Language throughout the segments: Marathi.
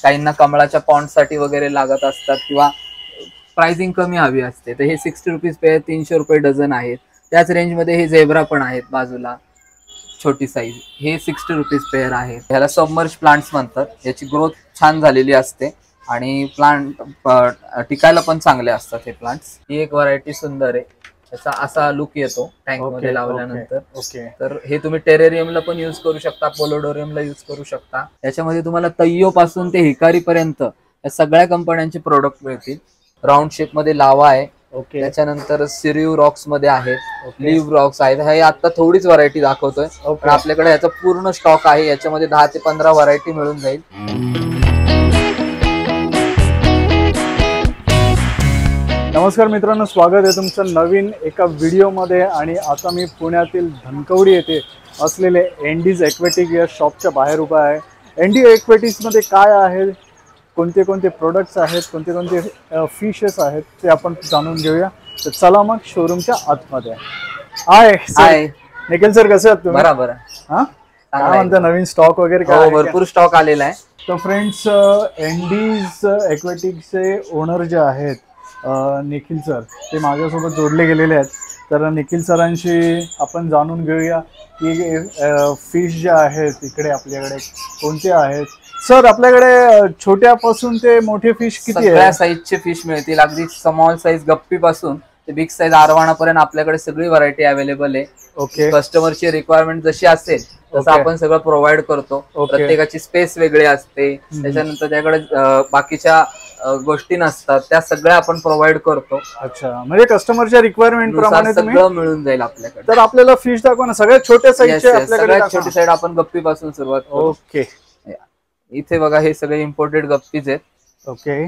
काहींना कमळाच्या पॉन्ड साठी वगैरे लागत असतात किंवा प्राइसिंग कमी हवी असते, तर हे 60 रुपीज पेअर 300 रुपये डझन आहेत. त्याच रेंजमध्ये हे झेब्रा पण आहेत बाजूला, छोटी साईज, हे 60 रुपीज पेअर आहे. ह्याला सबमर्ज प्लांट्स म्हणतात. याची ग्रोथ छान झालेली असते आणि प्लांट टिकायला पण चांगले असतात हे प्लांट्स. ही एक व्हरायटी सुंदर आहे. त्याचा असा लुक येतो टँक मध्ये लावल्यानंतर. तर हे तुम्ही टेरेरियमला पण युज करू शकता, पोलोडोरियमला युज करू शकता. याच्यामध्ये तुम्हाला तैयो पासून ते हिकारी पर्यंत या सगळ्या कंपन्यांचे प्रोडक्ट मिळतील. राऊंड शेप मध्ये लावा आहे, त्याच्यानंतर सिरिव रॉक्स मध्ये आहेत, लिव्ह रॉक्स आहेत. हे आता थोडीच व्हरायटी दाखवतोय, पण आपल्याकडे याचा पूर्ण स्टॉक आहे. याच्यामध्ये 10 ते 15 व्हरायटी मिळून जाईल. नमस्कार मित्रांनो, स्वागत आहे तुमचं नवीन एका व्हिडिओमध्ये. आणि आता मी पुण्यातील धनकवडी येथे असलेले एंडीज एक्वेटिक या शॉपच्या बाहेर उभा आहे. एंडी एक्वेटिक्समध्ये काय आहे, कोणते कोणते प्रोडक्ट्स आहेत, कोणते कोणते फिशेस आहेत ते आपण जाणून घेऊया. तर चला मग शोरूमच्या आतमध्ये. हाय निखिल सर, कसे आहात तुम्ही? बरोबर. हा, काय म्हणता, नवीन स्टॉक वगैरे काय? भरपूर स्टॉक आलेला आहे. तर फ्रेंड्स, एंडीज एक्वेटिक्सचे ओनर जे आहेत निखिल सर, ते माझ्यासोबत जोडले गेलेले आहेत. तर निखिल सरांशी आपण जाणून घेऊया की फिश जे आहेत इकडे आपल्याकडे कोणते आहेत. सर, आपल्याकडे छोट्यापासून ते मोठे फिश किती आहे? सगळ्या साईजचे फिश मिळतील, अगदी स्मॉल साईज गप्पी पासून ते बिग साईज आरवाणापर्यंत आपल्याकडे सगळी व्हरायटी अवेलेबल आहे. ओके. कस्टमरची रिक्वायरमेंट जशी असेल तसं आपण सगळं प्रोव्हाइड करतो. प्रत्येकाची स्पेस वेगळी असते, त्याच्यानंतर त्याकडे बाकीच्या गोष्टी नसतात, त्या सगळ्या आपण प्रोव्हाइड करतो. अच्छा, म्हणजे कस्टमरच्या रिक्वायरमेंट प्रमाणे सगळं मिळून जाईल आपल्याकडे. तर आपल्याला फिश दाखवा ना, सगळ्यात छोट्या साईजचे आपल्याकडे. छोटी साईड आपण गप्पी पासून सुरुवात करू. ओके. इथे बघा, हे सगळे इम्पोर्टेड गप्पीज आहेत. ओके.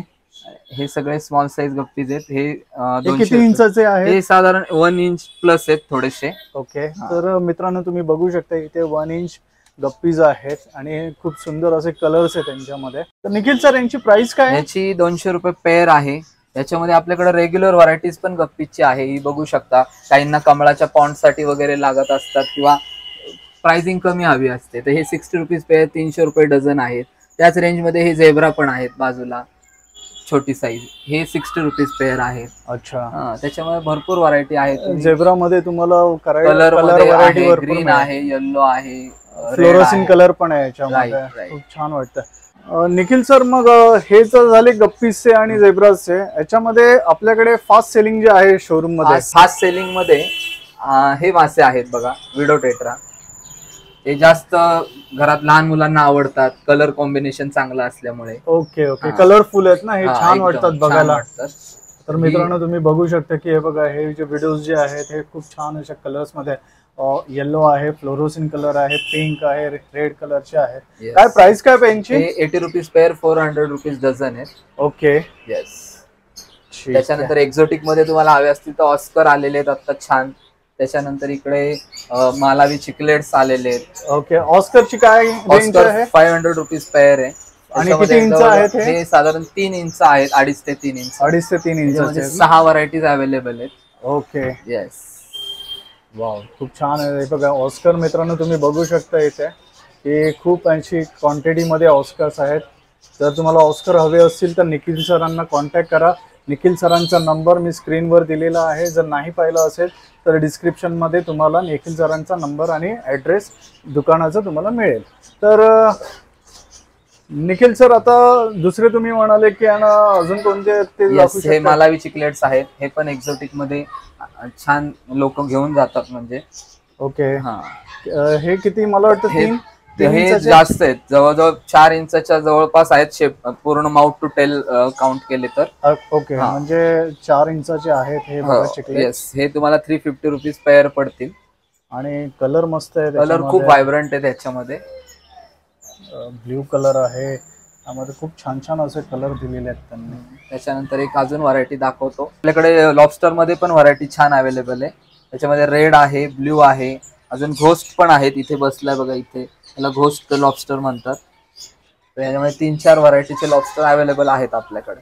हे सगळे स्मॉल साईज गप्पीज आहेत. हे किती इंचाचे आहेत? हे साधारण 1 इंच प्लस आहेत थोडेसे. ओके. तर मित्रांनो, तुम्ही बघू शकता इथे 1 इंच गप्पीज आहेत आणि खूप सुंदर असे कलर्स आहेत त्यांच्यामध्ये. तर निखिल सर, यांची प्राइस काय? याची 200 रुपये पेअर आहे. याच्यामध्ये आपल्याकडे रेग्युलर व्हरायटीज पण गप्पीची आहे, ही बघू शकता. काहींना कमळाच्या पॉन्ड साठी वगैरे लागत असतात किंवा प्राइसिंग कमी हवी असते, तर हे 60 रुपीज पेअर 300 रुपये डझन आहेत. त्याच रेंजमध्ये हे झेब्रा पण आहेत बाजूला, छोटी साईज, हे 60 रुपीज पेअर आहेत. अच्छा. त्याच्यामध्ये भरपूर व्हरायटी आहेत. झेब्रा मध्ये तुम्हाला कलर व्हरायटी ग्रीन आहे, येलो आहे, फ्लोरोसिन कलर पण आहे याच्यामध्ये. खूप छान वाटतं. निखिल सर, मग हे तर झाले गप्पीसचे आणि झेब्राचे. याच्यामध्ये आपल्याकडे फास्ट सेलिंग जे आहे शोरूम मध्ये, फास्ट सेलिंग मध्ये हे मासे आहेत बघा, विडो टेट्रा. ते जास्त घरात लहान मुलांना आवडतात, कलर कॉम्बिनेशन चांगलं असल्यामुळे. Okay okay. कलरफुल आहेत ना, हे छान वाटतात बघायला. तर मित्रांनो, तुम्ही बघू शकता की हे बघा, हे जे व्हिडिओज जे आहेत हे खूप छान अशा कलर्स मध्ये, येलो आहे, फ्लोरोसिन कलर आहे, पिंक आहे, रेड कलरचे आहेत. काय प्राइस काय पेनची? 80 रुपीज पेअर 400 रुपीज डझन आहेत. ओके. येस. त्याच्यानंतर एक्झोटिक मध्ये तुम्हाला हवे असतील तर ऑस्कर आलेले आहेत आता छान. त्याच्यानंतर इकडे मालावी चिकलेट्स आलेले आहेत. ओके. ऑस्करची काय रेंज आहे? 500 रुपीज पेअर आहे. आणि किती इंच आहेत हे? साधारण 3 इंच आहेत, 2.5 ते 3 इंच. 2.5 ते 3 इंच. 6 व्हरायटीज अवेलेबल आहेत. ओके. येस. वाव, खूप छान आहे. बघा ऑस्कर मित्रांनो, तुम्ही बघू शकता इथे की खूप अशी क्वांटिटी मध्ये ऑस्कर्स आहेत. जर तुम्हाला ऑस्कर हवे असतील तर निखिल सरांना कॉन्टॅक्ट करा. निखिल सरांचा नंबर मी स्क्रीनवर दिलेला आहे. जर नाही पाहिलं असेल तर डिस्क्रिप्शन मध्ये तुम्हाला निखिल सरांचा नंबर आणि ऍड्रेस दुकानाचा तुम्हाला मिळेल. तर निखिल सर, आता दुसरे तुम्ही म्हणाले की अजून कोणते ते? हे मालावी चिकलेट्स आहेत. हे पण एक्झोटिक मध्ये छान लोक घेऊन जातात म्हणजे. ओके. हे किती? मला वाटतं 3 हे जास्त आहेत, जवळजवळ 4 इंचाच्या जवळपास आहेत. शेप पूर्ण माउथ टू टेल काउंट केले तर. ओके. म्हणजे 4 इंचाचे आहेत हे बघा चिकलेट. येस. हे तुम्हाला 350 रुपीज पेअर पडतील. आणि कलर मस्त आहे, कलर खूप व्हायब्रंट आहे त्याच्यामध्ये. ब्ल्यू कलर आहे, त्यामध्ये खूप छान छान असे कलर दिलेले आहेत त्यांनी. त्याच्यानंतर एक अजून व्हरायटी दाखवतो. आपल्याकडे लॉबस्टर मध्ये पण व्हरायटी छान अवेलेबल आहे. त्याच्यामध्ये रेड आहे, ब्ल्यू आहे, अजून घोस्ट पण आहेत. इथे बसलाय बघा, इथे त्याला घोस्ट लॉबस्टर म्हणतात. तर याच्यामध्ये 3-4 व्हरायटीचे लॉबस्टर अवेलेबल आहेत आपल्याकडे.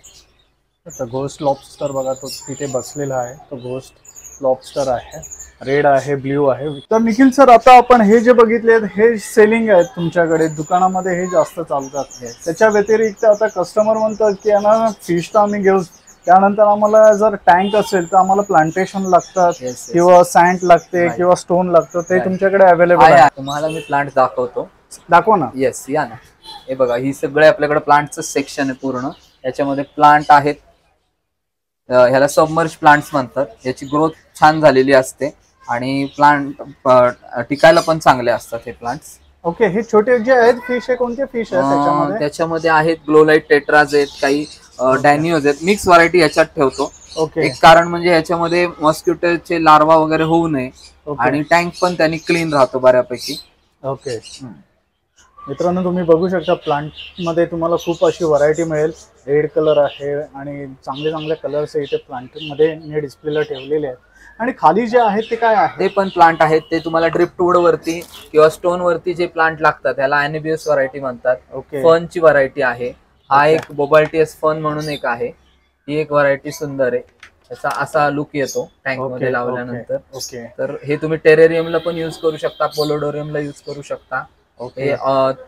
तर घोस्ट लॉबस्टर बघा, तो तिथे बसलेला आहे, तो घोस्ट लॉबस्टर आहे. रेड आहे, ब्ल्यू आहे. तर निखिल सर, आता आपण हे जे बघितले हे सेलिंग आहेत तुमच्याकडे दुकानामध्ये, हे जास्त चालतात. त्याच्या व्यतिरिक्त आता कस्टमर म्हणतात की ना फिश तर आम्ही घेऊ, त्यानंतर आम्हाला जर टँक असेल तर आम्हाला प्लांटेशन लागतात किंवा सँड लागते किंवा स्टोन लागतं, ते तुमच्याकडे अवेलेबल आहे? तुम्हाला मी प्लांट दाखवतो. दाखवा ना. येस, या ना. हे बघा, ही सगळे आपल्याकडे प्लांटचं सेक्शन आहे पूर्ण. याच्यामध्ये प्लांट आहेत, ह्याला सबमर्ज प्लांट्स म्हणतात. याची ग्रोथ छान झालेली असते आणि प्लांट टिकायला पण चांगले असतात हे प्लांट्स. ओके, हे छोटे जे आहेत फिश, हे कोणते फिश आहेत त्याच्यामध्ये आहेत ग्लोलाइट टेट्राज आहेत, काही डॅनिओज आहेत, मिक्स व्हरायटी याच्यात ठेवतो. ओके. एक कारण म्हणजे ह्याच्यामध्ये मॉस्किटोचे लार्वा वगैरे होऊ नये आणि टँक पण त्यांनी क्लीन राहतो बऱ्यापैकी. ओके मित्रांनो, तुम्ही बघू शकता प्लांट मध्ये तुम्हाला खूप अशी व्हरायटी मिळेल. रेड कलर आहे आणि चांगले चांगले कलर्स इथे प्लांट मध्ये डिस्प्लेला ठेवलेले आहेत. आणि खाली जे आहेत ते काय आहे? ते पण प्लांट आहेत. ते तुम्हाला ड्रिफ्टवूड वरती किंवा स्टोन वरती जे प्लांट लागतात त्याला ॲनिबियस व्हरायटी म्हणतात. ओके. फनची व्हरायटी आहे. हा एक बोबाल्टियस फन म्हणून एक आहे, ही एक व्हरायटी सुंदर आहे. त्याचा असा लुक येतो टँक मध्ये लावल्यानंतर. ओके. तर हे तुम्ही टेरेरियमला पण युज करू शकता, पोलोडोरियमला युज करू शकता. हे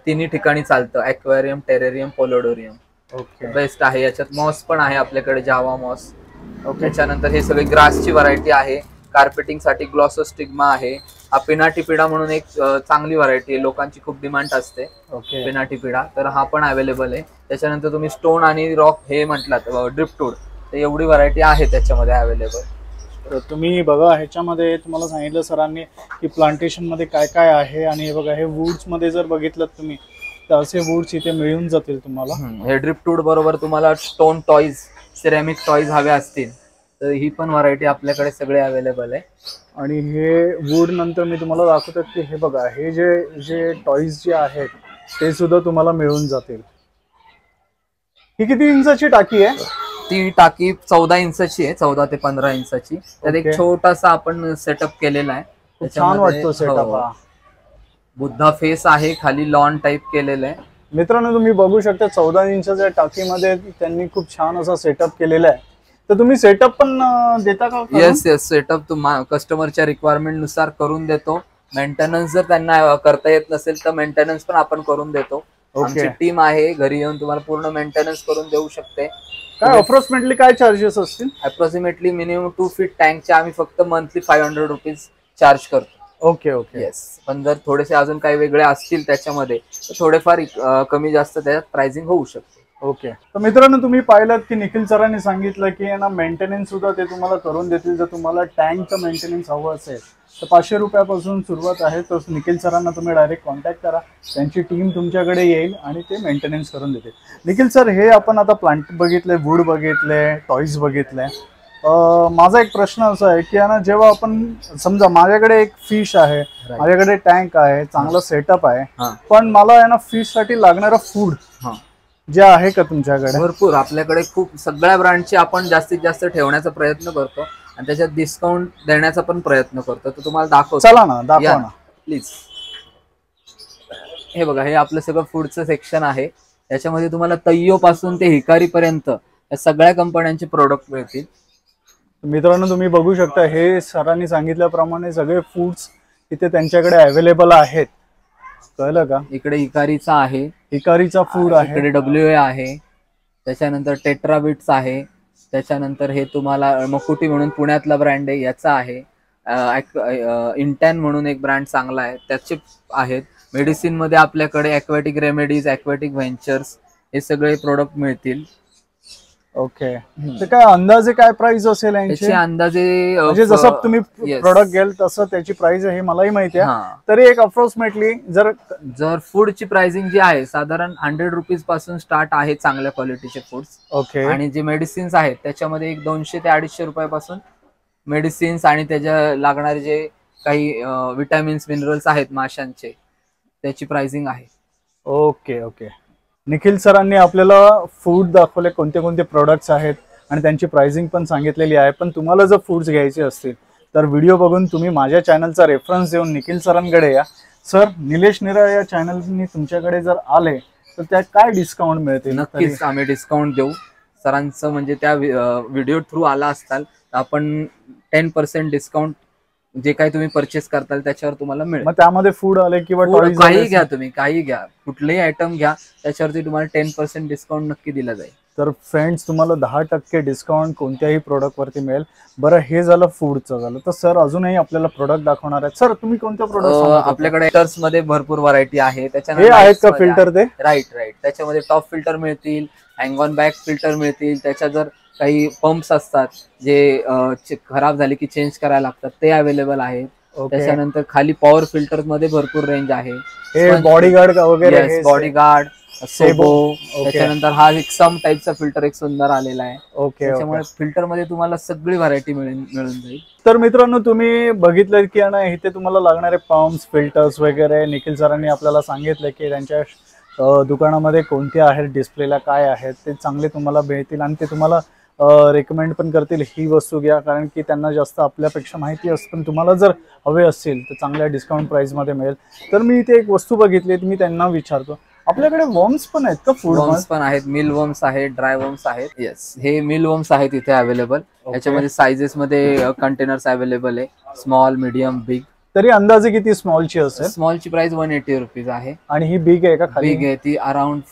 तिन्ही ठिकाणी चालतं, ॲक्वेरियम, टेरेरियम, पोलोडोरियम. ओके. बेस्ट आहे. याच्यात मॉस पण आहे आपल्याकडे, जावा मॉस. त्याच्यानंतर हे सगळे ग्रासची व्हरायटी आहे. कार्पेटिंग साठी ग्लॉसोस्टिग्मा आहे. हा पिनाटिपिडा म्हणून एक चांगली व्हरायटी आहे, लोकांची खूप डिमांड असते पिनाटिपिडा, तर हा पण अवेलेबल आहे. त्याच्यानंतर तुम्ही स्टोन आणि रॉक हे म्हटलात ड्रिफ्टवूड, तर एवढी व्हरायटी आहे त्याच्यामध्ये अवेलेबल. तर तुम्ही बघा, ह्याच्यामध्ये तुम्हाला सांगितलं सरांनी की प्लांटेशन मध्ये काय काय आहे. आणि हे बघा, हे वूड्स मध्ये जर बघितलं तुम्ही तर असे वूड्स इथे मिळून जातील तुम्हाला. हे ड्रिफ्टवूड बरोबर तुम्हाला स्टोन टॉईज, सिरॅमिक टॉईज हवे असतील तर ही पण व्हरायटी आपल्याकडे सगळे अवेलेबल आहे. आणि हे वूड नंतर मी तुम्हाला दाखवतो की हे बघा, हे जे जे टॉईज जे आहेत ते सुद्धा तुम्हाला मिळून जातील. ही किती इंचाची टाकी आहे? ती टाकी 14 इंचाची आहे, 14 ते 15 इंचाची. त्यात एक छोटासा आपण सेटअप केलेला आहे. छान वाटतो सेटअप. बुद्धा फेस आहे, खाली लॉन टाइप केलेलं आहे. मित्रांनो, तुम्ही बघू शकता 14 इंचाच्या टाकीमध्ये त्यांनी खूप छान असा सेटअप केलेला आहे. तर तुम्ही सेटअप पण देता का? येस, सेटअप कस्टमरच्या रिक्वायरमेंट नुसार करून देतो. मेंटेनन्स जर त्यांना करता येत नसेल तर मेंटेनन्स पण आपण करून देतो. आमची टीम आहे, घरी येऊन तुम्हाला पूर्ण मेंटेनन्स करून देऊ शकते. काय अप्रॉक्सिमेटली काय चार्जेस असतील? अप्रॉक्सिमेटली मिनिमम 2 फीट टँकचे आम्ही फक्त मंथली 500 रुपीज चार्ज करतो. ओके. येस, पण जर थोडेसे अजून काही वेगळे असतील त्याच्यामध्ये तर थोडेफार कमी जास्त त्याच्यात प्राइसिंग होऊ शकते. ओके. तर मित्रांनो, तुम्ही पाहिलं की निखिल सरांनी सांगितलं की ना मेंटेनन्स सुद्धा ते तुम्हाला करून देतील. जर तुम्हाला टँकचं मेंटेनन्स हवं असेल तर 500 रुपयापासून सुरुवात आहे. तर निखिल सरांना तुम्ही डायरेक्ट कॉन्टॅक्ट करा, त्यांची टीम तुमच्याकडे येईल आणि ते मेंटेनन्स करून देतील. निखिल सर, हे आपण आता प्लांट बघितले, वूड बघितले, टॉईज बघितले. माझा एक प्रश्न असा आहे की ना, जेव्हा आपण समजा माझ्याकडे एक फिश आहे, माझ्याकडे टँक आहे, चांगला सेटअप आहे, पण मला आहे ना फिश साठी लागणारं फूड जे आहे का तुमच्याकडे? भरपूर आपल्याकडे खूप सगळ्या ब्रँडचे आपण जास्तीत जास्त ठेवण्याचा प्रयत्न करतो आणि त्याच्यात डिस्काउंट देण्याचा पण प्रयत्न करतो. तर तुम्हाला दाखवतो. चला ना, दाखवा ना प्लीज. हे बघा, हे आपलं सगळं फूडचं सेक्शन आहे. याच्यामध्ये तुम्हाला तय्यो पासून ते हिकारी पर्यंत या सगळ्या कंपन्यांचे प्रोडक्ट मिळतील. मित्रांनो, तुम्ही बघू शकता, हे सरांनी सांगितल्याप्रमाणे सगळे फूड्स इथे त्यांच्याकडे अवेलेबल आहेत. कळलं का? इकडे हिकारीचा आहे, हिकारीचा फूड आहे. इकडे WA आहे. त्याच्यानंतर टेट्राबिट्स आहे. त्याच्यानंतर हे तुम्हाला मकुटी म्हणून पुण्यातला ब्रँड आहे, याचा आहे. इंटॅन म्हणून एक ब्रँड चांगला आहे, त्याचे आहेत. मेडिसिन मध्ये आपल्याकडे ॲक्वॅटिक रेमेडीज, ॲक्वॅटिक व्हेंचर्स हे सगळे प्रोडक्ट मिळतील. ओके. तर काय अंदाजे काय प्राइस असेल यांची? अंदाजे म्हणजे जसं तुम्ही प्रोडक्ट घ्याल तसं त्याची प्राइस आहे, हे मलाही माहिती आहे. तरी एक अप्रॉक्सिमेटली जर फूडची प्राइसिंग जी आहे साधारण 100 रुपीज पासून स्टार्ट आहे चांगल्या क्वालिटीचे फूड्स. ओके. आणि जे मेडिसिन्स आहेत त्याच्यामध्ये एक 200 ते 250 रुपयापासून मेडिसिन्स आणि त्याच्या लागणारे जे काही विटॅमिन्स, मिनरल्स आहेत माशांचे, त्याची प्राइसिंग आहे. ओके. ओके. निखिल सरांनी आपल्याला फूड दाखवले, कोणते कोणते प्रोडक्ट्स आहेत आणि त्यांची प्राइसिंग पण सांगितलेली आहे. पण तुम्हाला जर फूड्स घ्यायचे असतील तर व्हिडिओ बघून तुम्ही माझ्या चॅनलचा रेफरन्स देऊन निखिल सरांकडे या. सर, निलेश निराळ या चॅनलनी तुमच्याकडे जर आले तर त्यात काय डिस्काउंट मिळते? नक्कीच आम्ही डिस्काउंट देऊ. सरांचं म्हणजे त्या व्हिडिओ थ्रू आला असताल तर आपण 10% डिस्काउंट जे काही तुम्ही परचेस करताल त्याच्यावर तुम्हाला मिळेल. मग त्यामध्ये फूड आले किंवा Food टॉयज काही घ्या, तुम्ही काही घ्या, कुठलेही आयटम घ्या, त्याच्यावरती तुम्हाला 10% डिस्काउंट नक्की दिला जाईल. तर फ्रेंड्स तुम्हाला 10% डिस्काउंट कोणत्याही प्रोडक्ट वरती मिळेल. बरं, हे झालं फूडचं झालं. तर सर अजूनही आपल्याला प्रोडक्ट दाखवणार आहेत. सर तुम्ही कोणत्या प्रोडक्ट आपल्याकडे फिल्टर्स मध्ये भरपूर व्हरायटी आहे. हे आहेत का फिल्टर ते? राईट, त्याच्यामध्ये टॉप फिल्टर मिळतील, हँग ऑन बॅक फिल्टर मिळतील. त्याच्या जर काही पंप्स असतात जे खराब झाले की चेंज करायला लागतात, ते अवेलेबल आहेत. त्याच्यानंतर खाली पॉवर फिल्टर मध्ये भरपूर रेंज आहे. हे बॉडीगार्ड वगैरे, बॉडीगार्ड, सेबो. त्याच्यानंतर हा एक सम टाईपचा फिल्टर एक सुंदर आलेला आहे. त्याच्यामुळे फिल्टर मध्ये तुम्हाला सगळी व्हरायटी मिळून जाईल. तर मित्रांनो, तुम्ही बघितलं की इथे तुम्हाला लागणारे पंप्स, फिल्टर्स वगैरे निखिल सरांनी आपल्याला सांगितलं की त्यांच्या दुकानामध्ये कोणते आहेत, डिस्प्लेला काय आहेत, ते चांगले तुम्हाला मिळतील आणि ते तुम्हाला रेकमेंड पण करतील ही वस्तू घ्या, कारण की त्यांना जास्त आपल्यापेक्षा माहिती असते. पण तुम्हाला जर हवे असतील तर चांगल्या डिस्काउंट प्राइसमध्ये मिळेल. तर मी इथे एक वस्तू बघितली, मी त्यांना विचारतो, आपल्याकडे वॉर्म्स पण आहेत का? फूड वॉर्म्स पण आहेत, मिल वॉर्म्स आहेत, ड्राय वॉर्म्स आहेत. येस, हे मिल वॉर्म्स आहेत इथे अवेलेबल. याच्यामध्ये सायझेस मध्ये कंटेनर्स अवेलेबल आहे, स्मॉल, मीडियम, बिग. तरी अंदाजे किती स्मॉलची असेल? स्मॉलची प्राइस 180 रुपीज आहे. आणि ही बिग आहे का? बिग आहे ती अराउंड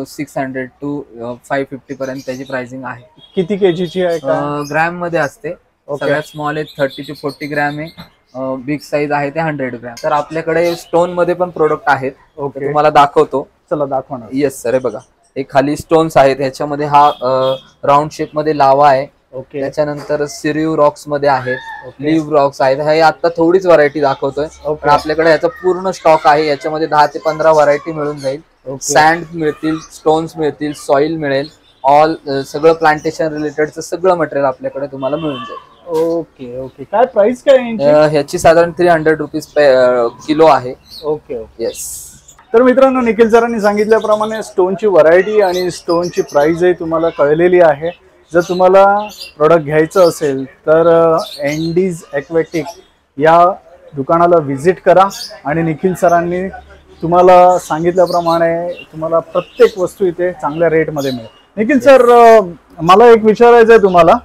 600 to 550 पर्यंत त्याची प्राइसिंग आहे. किती केजीची आहे? ग्रॅम मध्ये असते. सगळ्यात स्मॉल आहे 30 to 40 ग्रॅम आहे. बिग साईज आहे ते 100 ग्रॅम. तर आपल्याकडे स्टोन मध्ये पण प्रोडक्ट आहेत. तुम्हाला दाखवतो. चला दाखवा ना. येस सर, हे बघा, हे खाली स्टोन्स आहेत. ह्याच्यामध्ये हा राऊंड शेप मध्ये लावा आहे. त्याच्यानंतर सिरिव रॉक्स मध्ये आहेत, लिव्ह रॉक्स आहेत. हे आता थोडीच व्हरायटी दाखवतोय, पण आपल्याकडे याचा पूर्ण स्टॉक आहे. याच्यामध्ये 10 ते 15 व्हरायटी मिळून जाईल. सँड मिळतील, स्टोन्स मिळतील, सॉइल मिळेल, ऑल सगळं प्लांटेशन रिलेटेडचं सगळं मटेरियल आपल्याकडे तुम्हाला मिळून जाईल. ओके. काय प्राइस काय? ह्याची साधारण 300 रुपीज किलो आहे. येस. तर मित्रांनो, निखिल सरांनी सांगितल्याप्रमाणे स्टोनची व्हरायटी आणि स्टोनची प्राइसही तुम्हाला कळलेली आहे. जर तुम्हाला प्रोडक्ट घ्यायचं असेल तर एंडीज एक्वेटिक या दुकानाला व्हिजिट करा आणि निखिल सरांनी तुम्हाला सांगितल्याप्रमाणे तुम्हाला प्रत्येक वस्तू इथे चांगल्या रेटमध्ये मिळेल. निखिल सर, मला एक विचारायचं आहे तुम्हाला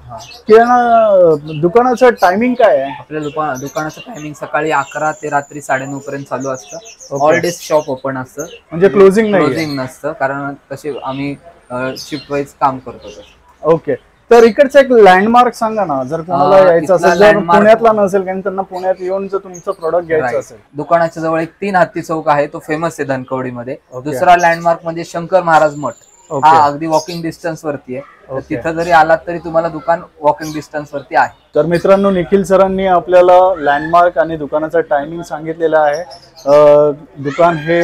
की दुकानाचं टायमिंग काय आहे? आपल्या दुकानाचं टायमिंग सकाळी 11 ते रात्री 9:30 पर्यंत चालू असतं. ऑल डेज शॉप ओपन असतं, म्हणजे क्लोजिंग नसतं, कारण तसे आम्ही शिफ्ट वाईज काम करतो. ओके. तर इकडचं एक लँडमार्क सांगा ना, जर कोणाला यायचं असेल, जर पुण्यातला नसेल कारण त्यांना पुण्यात येऊन जर तुमचं प्रोडक्ट घ्यायचं असेल. दुकानाच्या जवळ एक 3 हत्ती चौक आहे, तो फेमस आहे धनकवडीमध्ये. दुसरा लँडमार्क म्हणजे शंकर महाराज मठ, हा अगदी वॉकिंग डिस्टन्स वरती आहे. तिथं जरी आलात तरी तुम्हाला दुकान वॉकिंग डिस्टन्स वरती आहे. तर मित्रांनो, निखिल सरांनी आपल्याला लँडमार्क आणि दुकानाचं टायमिंग सांगितलेलं आहे. दुकान हे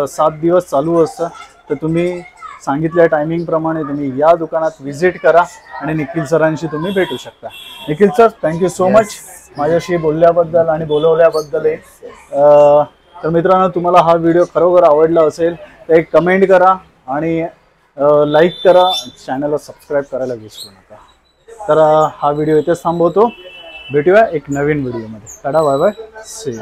7 दिवस चालू असतं. तर तुम्ही सांगितल्या टायमिंग प्रमाणे तुम्ही या दुकानात व्हिजिट करा आणि निखिल सरांशी तुम्ही भेटू शकता. Nikhil sir, thank you so much माझ्याशी बोलल्याबद्दल आणि बोलवल्याबद्दल. तर मित्रांनो, तुम्हाला हा व्हिडिओ खरोखर आवडला असेल तर एक कमेंट करा आणि लाईक करा, चॅनलला सबस्क्राईब करायला विसरू नका. तर हा व्हिडिओ इथेच थांबवतो. भेटूया एक नवीन व्हिडिओमध्ये. Tata, bye bye, see you.